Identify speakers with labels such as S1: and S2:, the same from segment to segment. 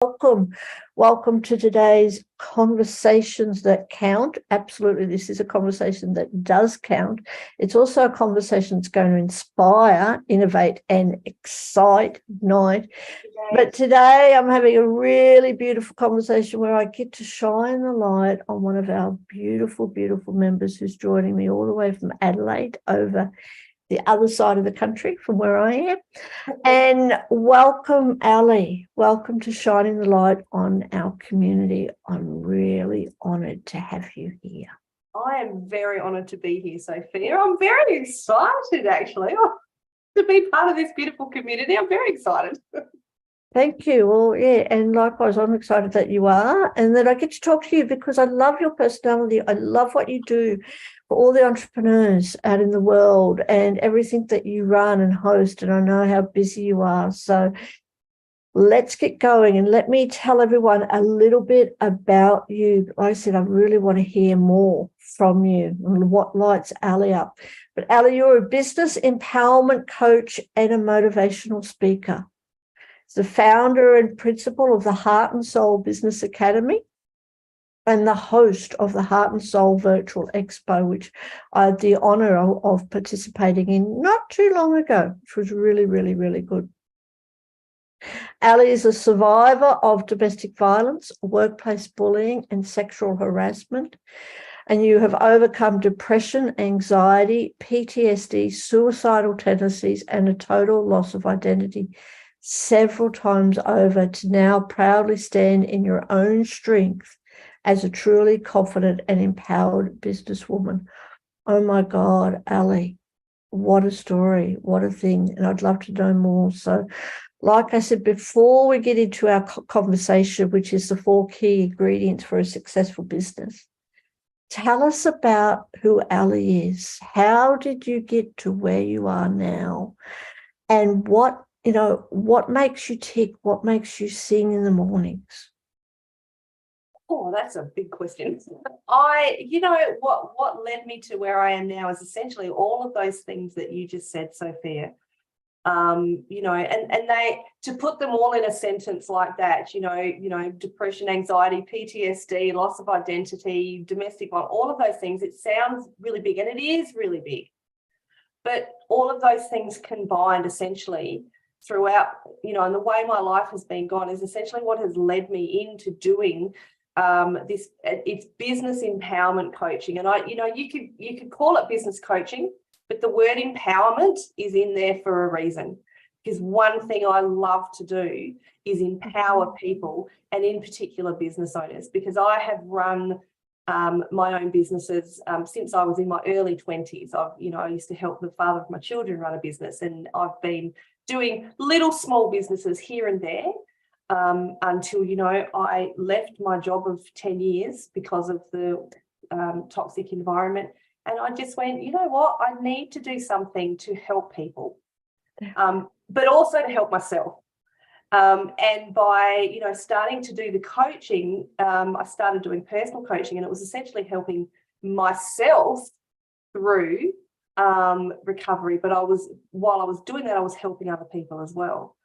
S1: Welcome to today's Conversations That Count. Absolutely, this is a conversation that does count. It's also a conversation that's going to inspire, innovate, and excite, ignite. But today I'm having a really beautiful conversation where I get to shine the light on one of our beautiful, beautiful members who's joining me all the way from Adelaide over the other side of the country from where I am. And welcome, Ali. Welcome to Shining the Light on our community. I'm really honoured to have you here.
S2: I am very honoured to be here, Sophia. I'm very excited, actually, to be part of this beautiful community. I'm very excited.
S1: Thank you. Well, yeah, and likewise, I'm excited that you are and that I get to talk to you because I love your personality. I love what you do for all the entrepreneurs out in the world and everything that you run and host, and I know how busy you are. So let's get going and let me tell everyone a little bit about you. Like I said, I really want to hear more from you and what lights Ali up. But Ali, you're a business empowerment coach and a motivational speaker. The founder and principal of the Heart and Soul Business Academy and the host of the Heart and Soul Virtual Expo, which I had the honour of participating in not too long ago, which was really, really, really good. Ali is a survivor of domestic violence, workplace bullying, and sexual harassment. And you have overcome depression, anxiety, PTSD, suicidal tendencies, and a total loss of identity several times over to now proudly stand in your own strength as a truly confident and empowered businesswoman. Oh my God, Ali, what a story, what a thing. And I'd love to know more. So like I said, before we get into our conversation, which is the 4 key ingredients for a successful business, tell us about who Ali is. How did you get to where you are now? And what makes you tick? What makes you sing in the mornings?
S2: Oh, that's a big question. What led me to where I am now is essentially all of those things that you just said, Sophia. And they, to put them all in a sentence like that, depression, anxiety, PTSD, loss of identity, domestic violence, all of those things, it sounds really big, and it is really big. But all of those things combined essentially throughout, and the way my life has been gone is essentially what has led me into doing it's business empowerment coaching. And you could call it business coaching, but the word empowerment is in there for a reason, because one thing I love to do is empower people, and in particular business owners, because I have run my own businesses since I was in my early 20s. I used to help the father of my children run a business, and I've been doing little small businesses here and there until, I left my job of 10 years because of the toxic environment. And I just went, you know what, I need to do something to help people, but also to help myself. And by, starting to do the coaching, I started doing personal coaching, and it was essentially helping myself through recovery. But while I was doing that, I was helping other people as well.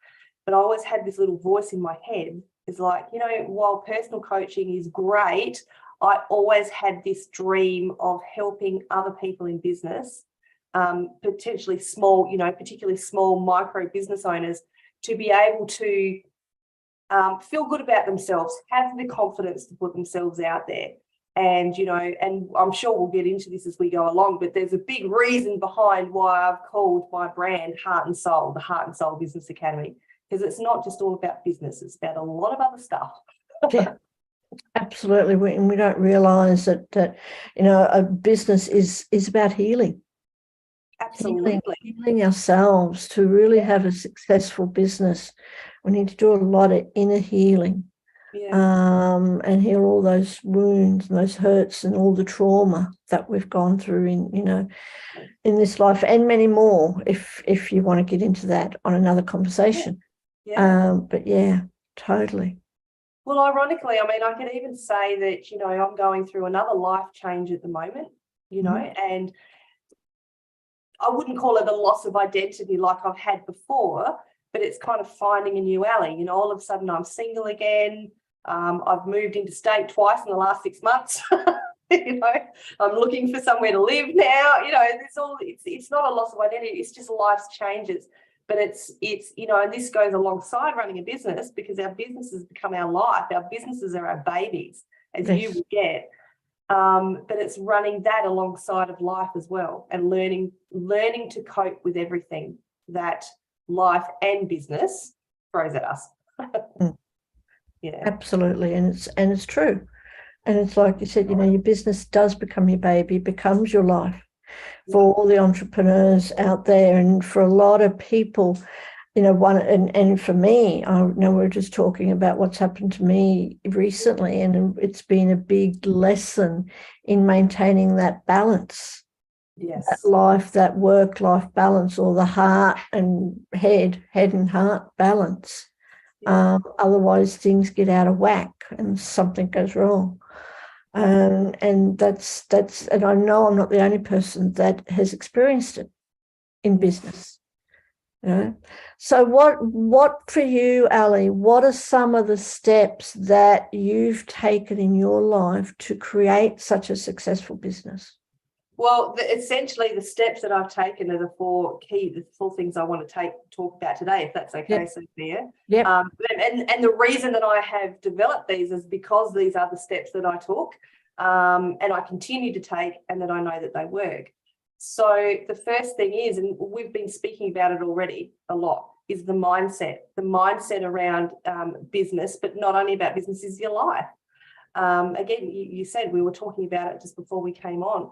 S2: But I always had this little voice in my head. It's like, while personal coaching is great, I always had this dream of helping other people in business, potentially small, particularly small micro business owners, to be able to feel good about themselves, have the confidence to put themselves out there. And, and I'm sure we'll get into this as we go along, but there's a big reason behind why I've called my brand Heart and Soul, the Heart and Soul Business Academy, because it's not just all about business, it's about a lot of other stuff.
S1: Yeah, absolutely. We don't realise that a business is about healing.
S2: Absolutely.
S1: Healing ourselves. To really have a successful business, we need to do a lot of inner healing. Yeah. And heal all those wounds and those hurts and all the trauma that we've gone through in this life, and many more if you want to get into that on another conversation. Yeah. But yeah, totally.
S2: Well, ironically, I could even say that, I'm going through another life change at the moment, and I wouldn't call it a loss of identity like I've had before, but it's kind of finding a new alley. You know, all of a sudden I'm single again. I've moved interstate twice in the last 6 months. You know, I'm looking for somewhere to live now. You know, it's not a loss of identity. It's just life's changes. But it's you know, and this goes alongside running a business, because our businesses become our life. Our businesses are our babies, as you will get. But it's running that alongside of life as well, and learning to cope with everything that life and business throws at us. Yeah,
S1: absolutely, and it's true. And it's like you said, you know, your business does become your baby, becomes your life. For all the entrepreneurs out there, and for a lot of people, you know, and for me, I know we're just talking about what's happened to me recently, and it's been a big lesson in maintaining that balance.
S2: yes,
S1: That work-life balance, or the heart and head and heart balance. Otherwise things get out of whack and something goes wrong. And that's and I know I'm not the only person that has experienced it in business. You know? So what for you, Ali, what are some of the steps that you've taken in your life to create such a successful business?
S2: Well, essentially the steps that I've taken are the four things I want to talk about today, if that's okay, Sophia.
S1: Yep.
S2: And the reason that I have developed these is because these are the steps that I took, and I continue to take, and that I know that they work. So the first thing is, and we've been speaking about it already a lot, is the mindset around business, but not only about business, is your life. Again, you said, we were talking about it just before we came on.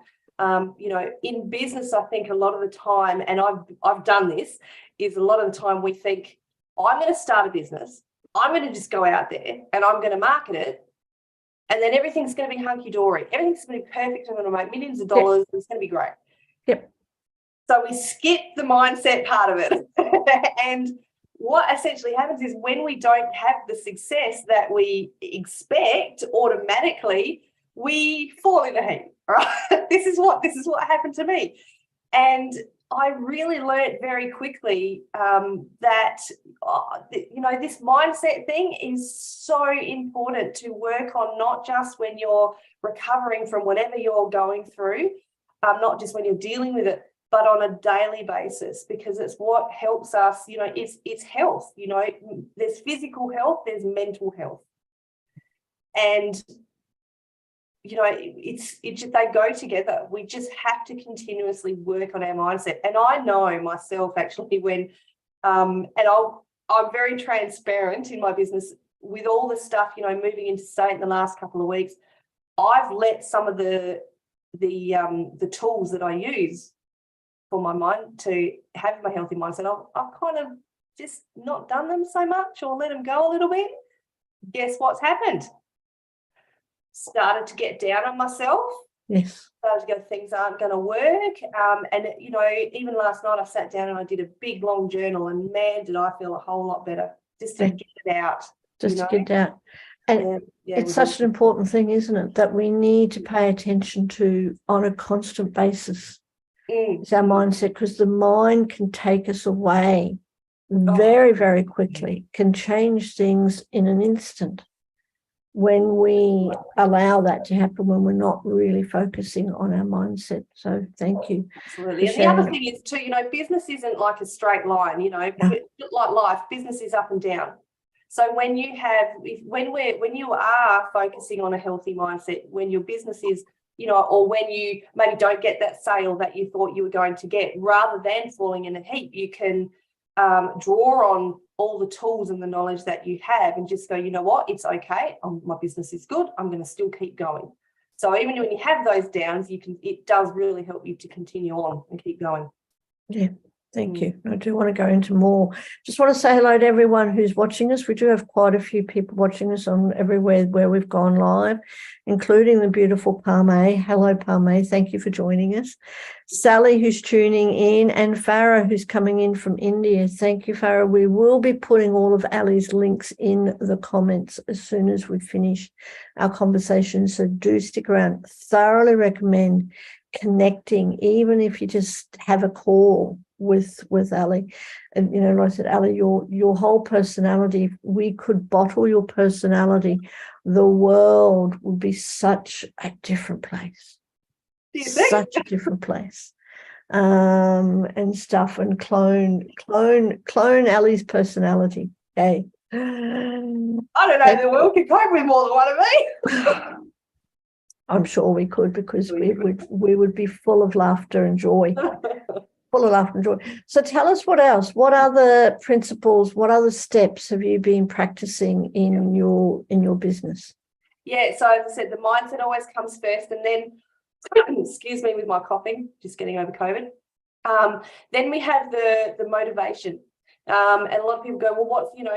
S2: You know, in business, I think a lot of the time, and I've done this, is a lot of the time we think, I'm going to start a business, I'm going to just go out there and I'm going to market it, and then everything's going to be hunky-dory. Everything's going to be perfect. I'm going to make millions of dollars. It's going to be great.
S1: Yep.
S2: So we skip the mindset part of it. And what essentially happens is, when we don't have the success that we expect, automatically we fall in a heap. Right? This is what happened to me. And I really learned very quickly that, you know, this mindset thing is so important to work on, not just when you're recovering from whatever you're going through, not just when you're dealing with it, but on a daily basis, because it's what helps us. You know, it's health. You know, there's physical health, there's mental health. And you know, they go together. We just have to continuously work on our mindset. And I know myself, actually, when I'm very transparent in my business with all the stuff, you know, moving into state in the last couple of weeks. I've let some of the tools that I use for my mind to have my healthy mindset, I've kind of just not done them so much, or let them go a little bit. Guess what's happened? Started to get down on myself.
S1: Yes.
S2: Started to go, things aren't going to work. And, you know, even last night I sat down and I did a big, long journal, and man, did I feel a whole lot better just to get it out.
S1: Just to get it out. And it's such an important thing, isn't it, that we need to pay attention to on a constant basis. It's our mindset, because the mind can take us away very, very quickly, can change things in an instant when we allow that to happen, when we're not really focusing on our mindset. So thank you.
S2: Absolutely. And the other thing is too, you know, business isn't like a straight line, you know, like life, business is up and down. So when you are focusing on a healthy mindset, when your business is, you know, or when you maybe don't get that sale that you thought you were going to get, rather than falling in a heap, you can draw on all the tools and the knowledge that you have, and just go, you know what, it's okay. My business is good. I'm going to still keep going. So even when you have those downs, it does really help you to continue on and keep going.
S1: Yeah. Thank you. I do want to go into more. Just want to say hello to everyone who's watching us. We do have quite a few people watching us on everywhere where we've gone live, including the beautiful Palme. Hello, Palme. Thank you for joining us. Sally, who's tuning in, and Farah, who's coming in from India. Thank you, Farah. We will be putting all of Ali's links in the comments as soon as we finish our conversation. So do stick around. Thoroughly recommend connecting, even if you just have a call with Ali. And, you know, like I said, Ali, your whole personality, if we could bottle your personality, the world would be such a different place. Such a different place. And stuff, and clone Ali's personality. Okay.
S2: I don't know if the world can cope with more than one of me.
S1: I'm sure we could, because we would be full of laughter and joy. Full of laughter and joy. So tell us, what else? What other principles, what other steps have you been practicing in your business?
S2: Yeah, so as I said, the mindset always comes first, and then excuse me with my coughing, just getting over COVID. Then we have the motivation. And a lot of people go, well, what's, you know,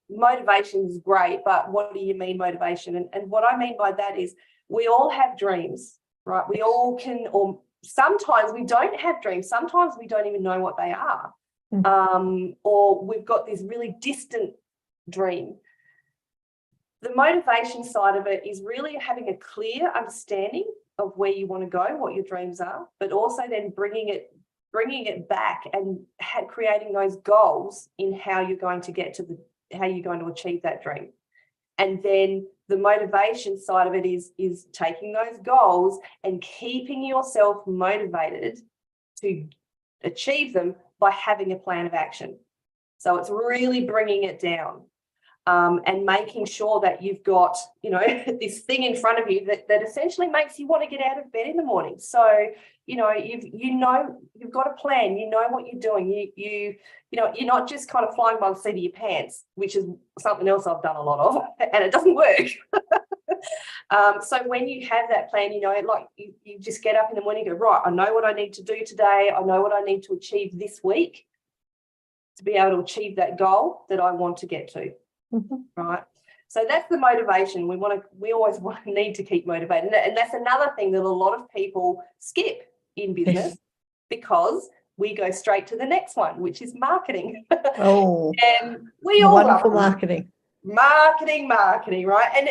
S2: motivation is great, but what do you mean motivation? And what I mean by that is, we all have dreams, right? We all can, or sometimes we don't have dreams. Sometimes we don't even know what they are. Or we've got this really distant dream. The motivation side of it is really having a clear understanding of where you want to go, what your dreams are, but also then bringing it back and creating those goals in how you're going to get to how you're going to achieve that dream. And then the motivation side of it is taking those goals and keeping yourself motivated to achieve them by having a plan of action. So it's really bringing it down. And making sure that you've got, you know, this thing in front of you that essentially makes you want to get out of bed in the morning. So, you know, you've got a plan, you know what you're doing. You know, you're not just kind of flying by the seat of your pants, which is something else I've done a lot of, and it doesn't work. So when you have that plan, you know, like you just get up in the morning and go, right, I know what I need to do today. I know what I need to achieve this week to be able to achieve that goal that I want to get to. Right. So that's the motivation. We always need to keep motivated. And that's another thing that a lot of people skip in business, because we go straight to the next one, which is marketing.
S1: Oh,
S2: and we all
S1: wonderful marketing, right? And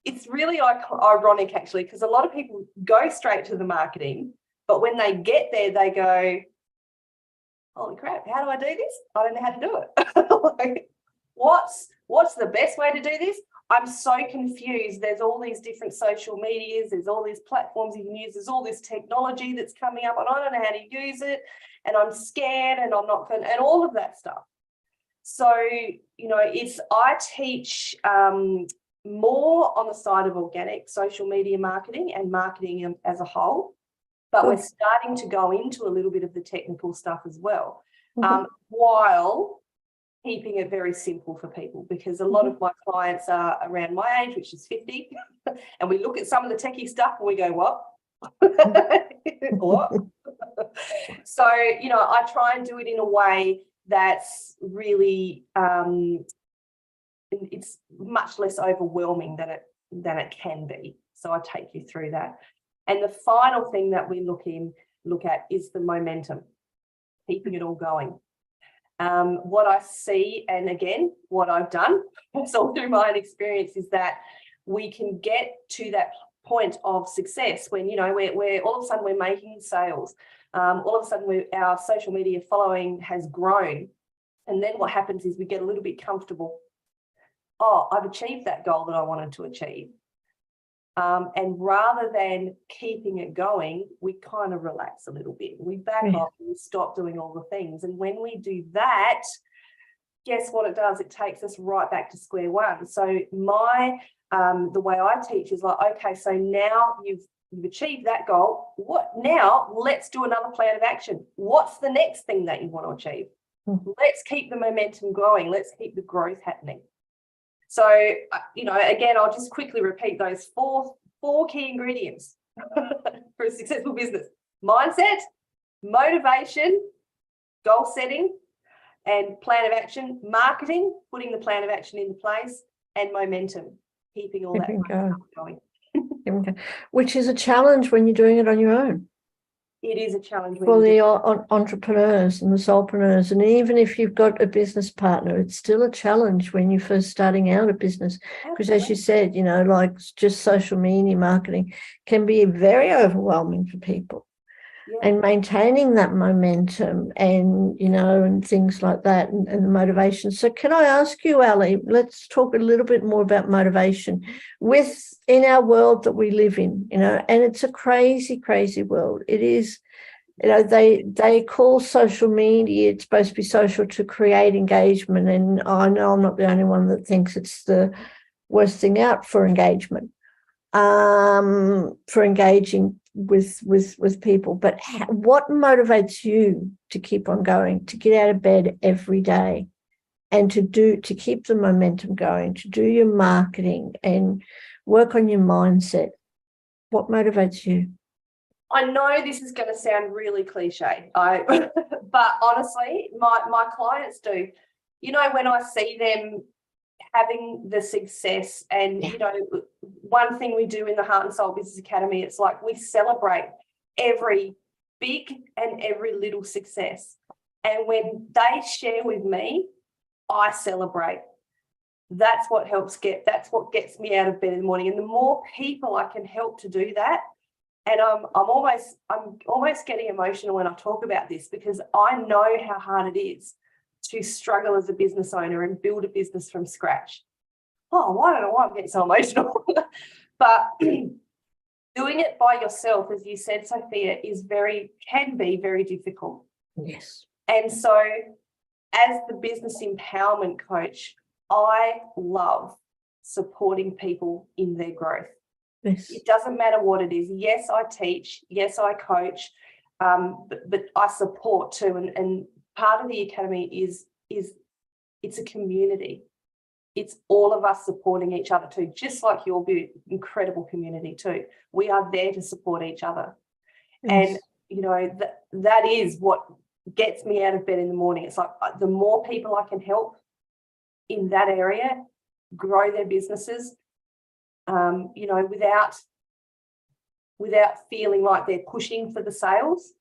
S1: it's really ironic, actually, because a lot of people go straight to the marketing, but when they get there, they go, holy crap, how do I do this? I don't know how to do it. Like, what's the best way to do this? I'm so confused. There's all these different social medias. There's all these platforms you can use. There's all this technology that's coming up, and I don't know how to use it. And I'm scared, and I'm not going, and all of that stuff. So, you know, I teach more on the side of organic social media marketing and marketing as a whole. But we're starting to go into a little bit of the technical stuff as well, while keeping it very simple for people, because a lot of my clients are around my age, which is 50, and we look at some of the techie stuff and we go, what? What? So, you know, I try and do it in a way that's really, it's much less overwhelming than it can be. So I take you through that. And the final thing that we look at is the momentum, keeping it all going. What I see, and again, what I've done, it's all through my own experience, is that we can get to that point of success when, you know, we're all of a sudden we're making sales. All of a sudden our social media following has grown. And then what happens is we get a little bit comfortable. Oh, I've achieved that goal that I wanted to achieve. And rather than keeping it going, we kind of relax a little bit. We back off and we stop doing all the things. And when we do that, guess what it does? It takes us right back to square one. So the way I teach is like, okay, so now you've achieved that goal. What now? Let's do another plan of action. What's the next thing that you want to achieve? Let's keep the momentum going. Let's keep the growth happening. So, you know, again, I'll just quickly repeat those four key ingredients for a successful business: mindset, motivation, goal setting, and plan of action, marketing, putting the plan of action into place, and momentum, keeping all that going. Which is a challenge when you're doing it on your own.
S2: It is a challenge
S1: for the entrepreneurs and the solopreneurs. And even if you've got a business partner, it's still a challenge when you're first starting out a business. Because as you said, you know, like just social media marketing can be very overwhelming for people. and maintaining that momentum and, and things like that and the motivation. So can I ask you, Ali, let's talk a little bit more about motivation in our world that we live in, and it's a crazy, crazy world. It is, they call social media, it's supposed to be social to create engagement. And I know I'm not the only one that thinks it's the worst thing out for engagement, for engaging with people. But what motivates you to keep on going, to get out of bed every day and to keep the momentum going, to do your marketing and work on your mindset? What motivates you?
S2: I know this is going to sound really cliche, but honestly, my clients do. When I see them having the success, and one thing we do in the Heart and Soul Business Academy, it's like we celebrate every big and every little success. And when they share with me, I celebrate. That's what gets me out of bed in the morning. And the more people I can help to do that, and I'm almost getting emotional when I talk about this, because I know how hard it is to struggle as a business owner and build a business from scratch. Oh, I don't know why I'm getting so emotional. But doing it by yourself, as you said, Sophia, can be very difficult.
S1: Yes.
S2: And so as the business empowerment coach, I love supporting people in their growth.
S1: Yes.
S2: It doesn't matter what it is. Yes, I teach. Yes, I coach, but I support too. And part of the academy is it's a community. It's all of us supporting each other too, just like your incredible community too. We are there to support each other. Yes. And, that is what gets me out of bed in the morning. It's like the more people I can help in that area grow their businesses, without feeling like they're pushing for the sales,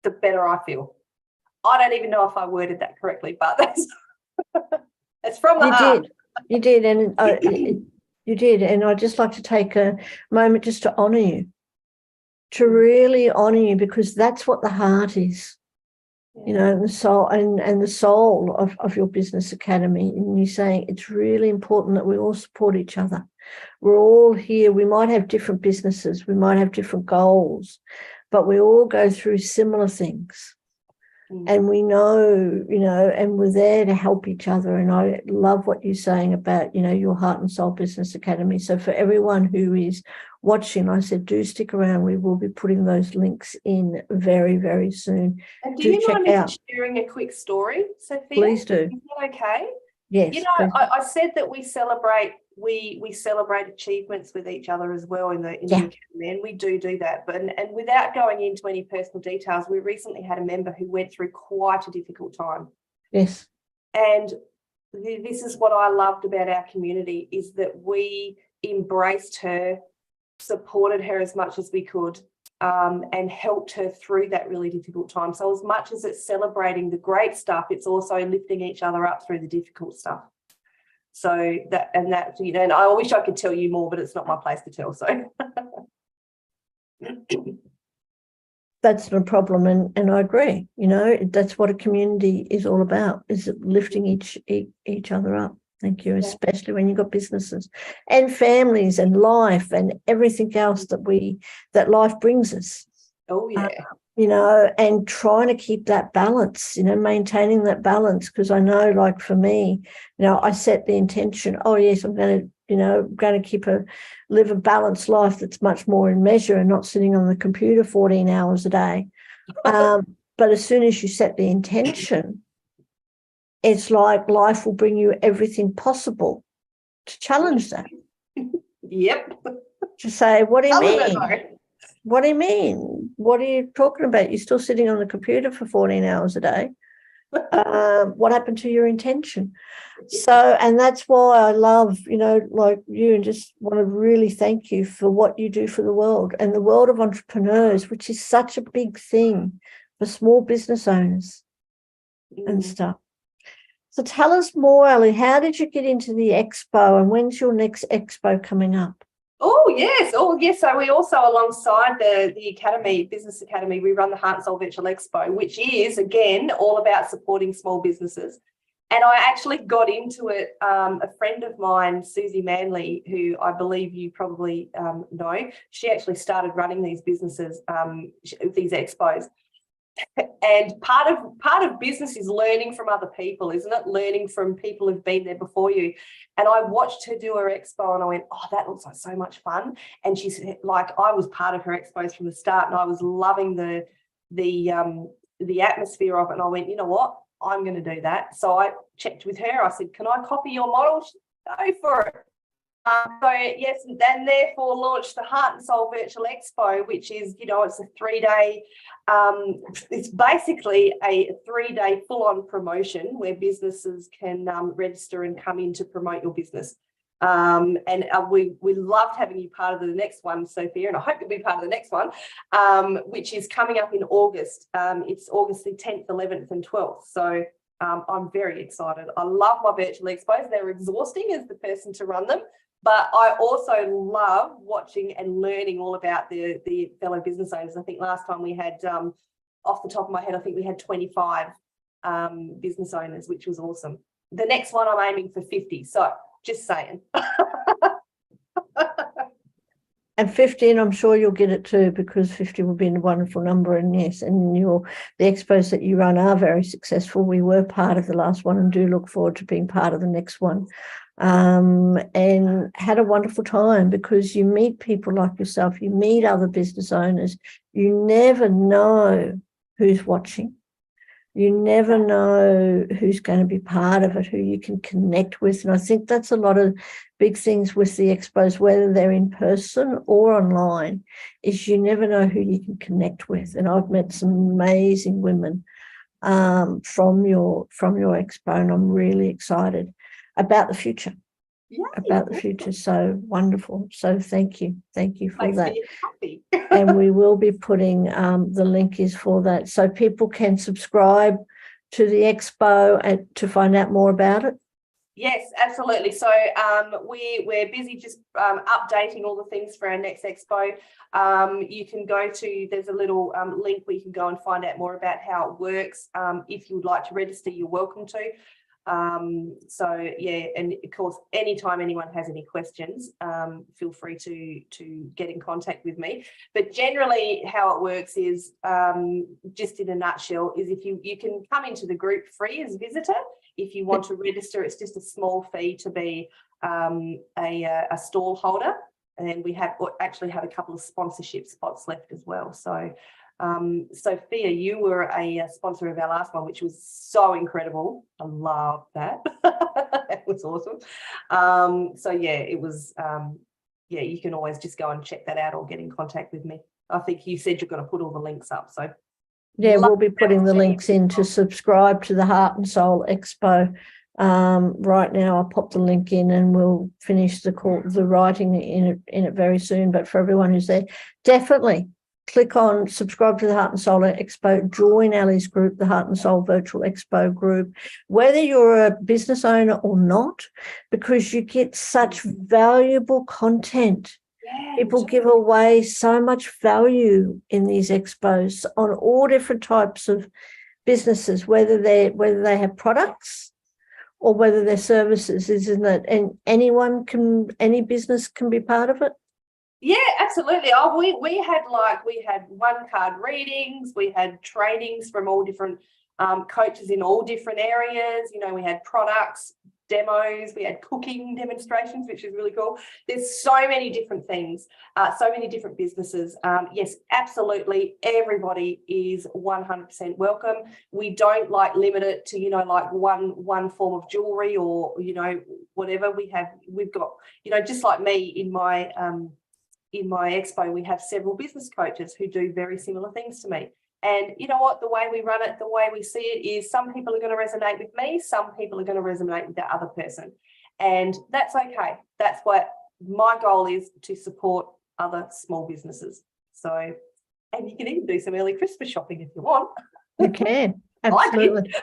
S2: the better I feel. I don't even know if I worded that correctly, but that's from the heart.
S1: You did, and you did. And I'd just like to take a moment just to honour you, to really honour you, because that's what the heart is. The soul and the soul of your business academy. And you're saying it's really important that we all support each other. We're all here. We might have different businesses, we might have different goals, but we all go through similar things. And we know, and we're there to help each other. And I love what you're saying about, your Heart and Soul Business Academy. So for everyone who is watching, I said, do stick around. We will be putting those links in very, very soon.
S2: And do you mind me sharing a quick story, Sophia?
S1: Please do.
S2: Is that okay?
S1: Yes.
S2: I said that we celebrate achievements with each other as well in the academy, and we do that. But and without going into any personal details, we recently had a member who went through quite a difficult time.
S1: Yes.
S2: And this is what I loved about our community, is that we embraced her, supported her as much as we could, and helped her through that really difficult time. So as much as it's celebrating the great stuff, it's also lifting each other up through the difficult stuff. So and I wish I could tell you more, but it's not my place to tell. So
S1: that's no problem, and I agree. That's what a community is all about, is lifting each other up. Thank you, especially when you've got businesses and families and life and everything else that life brings us.
S2: Oh, yeah.
S1: And trying to keep that balance, maintaining that balance. Because I know, like for me, I set the intention, oh, yes, I'm going to live a balanced life that's much more in measure and not sitting on the computer 14 hours a day. But as soon as you set the intention, it's like life will bring you everything possible to challenge that.
S2: Yep.
S1: To say, what do you mean? What do you mean? What are you talking about? You're still sitting on the computer for 14 hours a day. What happened to your intention? So, and that's why I love, like you, and just want to really thank you for what you do for the world and the world of entrepreneurs, which is such a big thing for small business owners and stuff. So tell us more, Ali, how did you get into the expo, and when's your next expo coming up?
S2: Oh, yes. Oh, yes. So we also, alongside the Academy, Business Academy, we run the Heart and Soul Virtual Expo, which is, again, all about supporting small businesses. And I actually got into it. A friend of mine, Susie Manley, who I believe you probably know, she actually started running these businesses, these expos. And part of business is learning from other people, isn't it? Learning from people who've been there before you. And I watched her do her expo and I went, oh, that looks like so much fun. And she said, like, I was part of her expos from the start and I was loving the atmosphere of it. And I went, you know what? I'm going to do that. So I checked with her. I said, can I copy your model? She said, go for it. So yes, and therefore launched the Heart and Soul Virtual Expo, which is, it's a 3-day, it's basically a 3-day full-on promotion where businesses can register and come in to promote your business. We loved having you part of the next one, Sophia, and I hope you'll be part of the next one, which is coming up in August. It's August the 10th, 11th and 12th. So I'm very excited. I love my virtual expos. They're exhausting as the person to run them. But I also love watching and learning all about the fellow business owners. I think last time we had, off the top of my head, I think we had 25 business owners, which was awesome. The next one I'm aiming for 50. So just saying.
S1: And 50, and I'm sure you'll get it too, because 50 will be a wonderful number. And yes, and the expos that you run are very successful. We were part of the last one and do look forward to being part of the next one. And had a wonderful time, because you meet people like yourself, you meet other business owners, you never know who's watching. You never know who's going to be part of it, who you can connect with. And I think that's a lot of big things with the expos, whether they're in person or online, is you never know who you can connect with. And I've met some amazing women from your expo, and I'm really excited about the future.
S2: Yeah,
S1: about the future. So wonderful. So thank you for
S2: makes
S1: that.
S2: me happy.
S1: And we will be putting the link is for that, so people can subscribe to the expo and to find out more about it.
S2: Yes, absolutely. So we're busy just updating all the things for our next expo. You can go to, there's a little link where you can go and find out more about how it works. If you would like to register, you're welcome to. So yeah, and of course, anytime anyone has any questions, feel free to get in contact with me. But generally how it works is, just in a nutshell, is if you can come into the group free as a visitor. If you want to register, it's just a small fee to be a stall holder. And then we actually have a couple of sponsorship spots left as well. So Sophia, you were a sponsor of our last one, which was so incredible. I love that. It was awesome. So yeah, it was, yeah, you can always just go and check that out or get in contact with me. I think you said you're going to put all the links up. So
S1: yeah, we'll be putting the links in to subscribe to the Heart and Soul Expo. Right now, I'll pop the link in and we'll finish the writing in it very soon. But for everyone who's there, definitely click on subscribe to the Heart and Soul Expo, join Ali's group, the Heart and Soul Virtual Expo group, whether you're a business owner or not, because you get such valuable content.
S2: Yeah,
S1: people give away so much value in these expos on all different types of businesses, whether they have products or whether they're services, isn't it? And any business can be part of it.
S2: Yeah, absolutely. Oh, we had 1-card readings, we had trainings from all different coaches in all different areas. You know, we had products, demos, we had cooking demonstrations, which is really cool. There's so many different things, so many different businesses. Yes, absolutely. Everybody is 100% welcome. We don't limit it to, one form of jewelry or, whatever. We've got, just like me in my expo, we have several business coaches who do very similar things to me. And you know what, the way we run it, the way we see it is some people are going to resonate with me, some people are going to resonate with that other person. And that's okay. That's what my goal is, to support other small businesses. So, and you can even do some early Christmas shopping if you want.
S1: You can. Absolutely.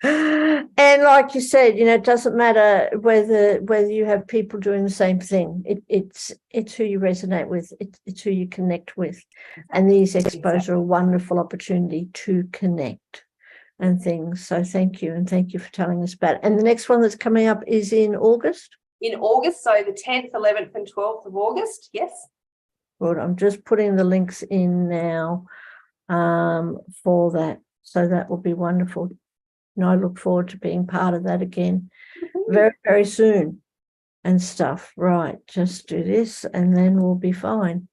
S1: And like you said, it doesn't matter whether you have people doing the same thing. It's who you resonate with. It's who you connect with. And these expos are a wonderful opportunity to connect and things. So thank you. And thank you for telling us about it. And the next one that's coming up is in August?
S2: In August, so the 10th, 11th and 12th of August, yes.
S1: Good. I'm just putting the links in now for that. So that will be wonderful. And I look forward to being part of that again very, very soon and stuff. Right, just do this and then we'll be fine.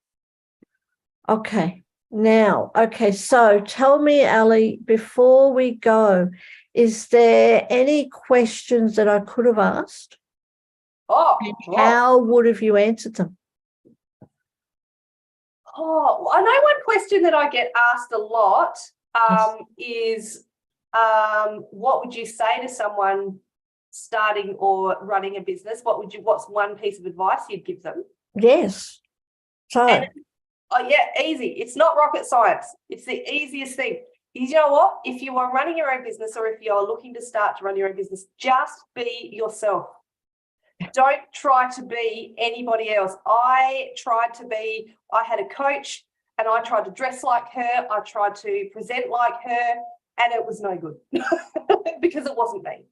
S1: Okay, so tell me, Ali, before we go, is there any questions that I could have asked?
S2: And
S1: how would have you answered them?
S2: I know one question that I get asked a lot is, what would you say to someone starting or running a business? What's one piece of advice you'd give them?
S1: Yes. So,
S2: easy. It's not rocket science. It's the easiest thing. You know what? If you are running your own business or if you're looking to start to run your own business, just be yourself. Don't try to be anybody else. I had a coach and I tried to dress like her. I tried to present like her and it was no good because it wasn't me.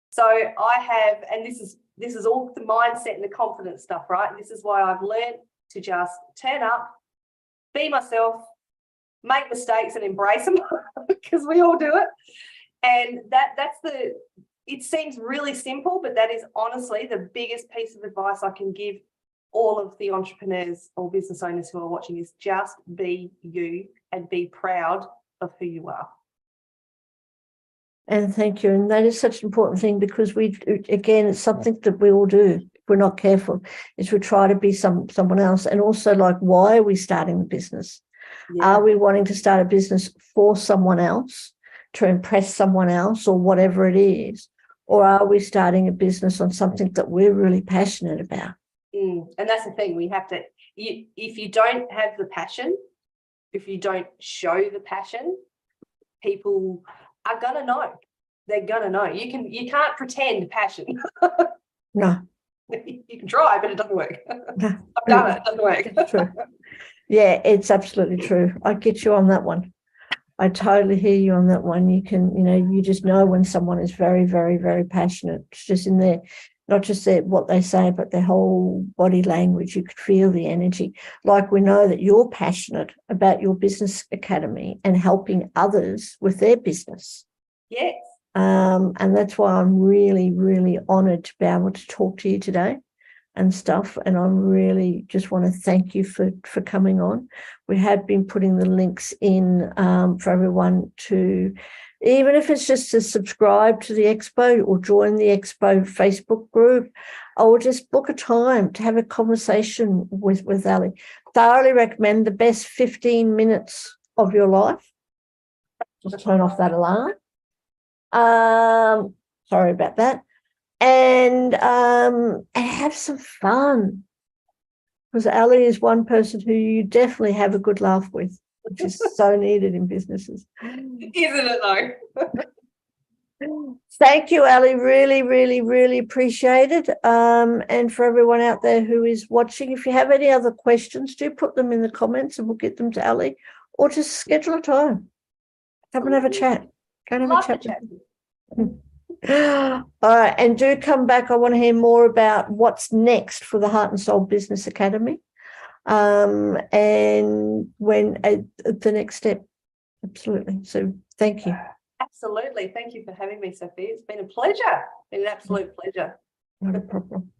S2: So and this is all the mindset and the confidence stuff, right? This is why I've learned to just turn up, be myself, make mistakes and embrace them because we all do it. And it seems really simple, but that is honestly the biggest piece of advice I can give all of the entrepreneurs or business owners who are watching is just be you and be proud of who you are.
S1: And thank you. And that is such an important thing because it's something that we all do. If we're not careful, is we try to be someone else. And also, like, why are we starting the business? Yeah. Are we wanting to start a business for someone else, to impress someone else or whatever it is? Or are we starting a business on something that we're really passionate about?
S2: And that's the thing. We have to, if you don't have the passion, if you don't show the passion, people are going to know. They're going to know. You can't pretend passion.
S1: No.
S2: You can try, but it doesn't work.
S1: No.
S2: I've done it. It doesn't work.
S1: It's true. Yeah, it's absolutely true. I get you on that one. I totally hear you on that one. You can, you just know when someone is very, very, very passionate. It's just in their, not just what they say, but their whole body language. You could feel the energy. Like we know that you're passionate about your business academy and helping others with their business.
S2: Yes.
S1: And that's why I'm really, really honoured to be able to talk to you today and stuff. And I really just want to thank you for coming on. We have been putting the links in for everyone to, even if it's just to subscribe to the expo or join the expo Facebook group, or just book a time to have a conversation with Ali. Thoroughly recommend the best 15 minutes of your life. Just turn off that alarm. Sorry about that. And have some fun, because Ali is one person who you definitely have a good laugh with, which is so needed in businesses.
S2: Isn't it though?
S1: Thank you, Ali. Really, really, really appreciate it. And for everyone out there who is watching, if you have any other questions, do put them in the comments and we'll get them to Ali, or just schedule a time. Come and have a chat. Go and have a chat. All right, and do come back. I want to hear more about what's next for the Heart and Soul Business Academy, and when the next step. Absolutely. So thank you.
S2: Absolutely. Thank you for having me, Sophie. It's been a pleasure. It's been an absolute pleasure.
S1: Not a problem.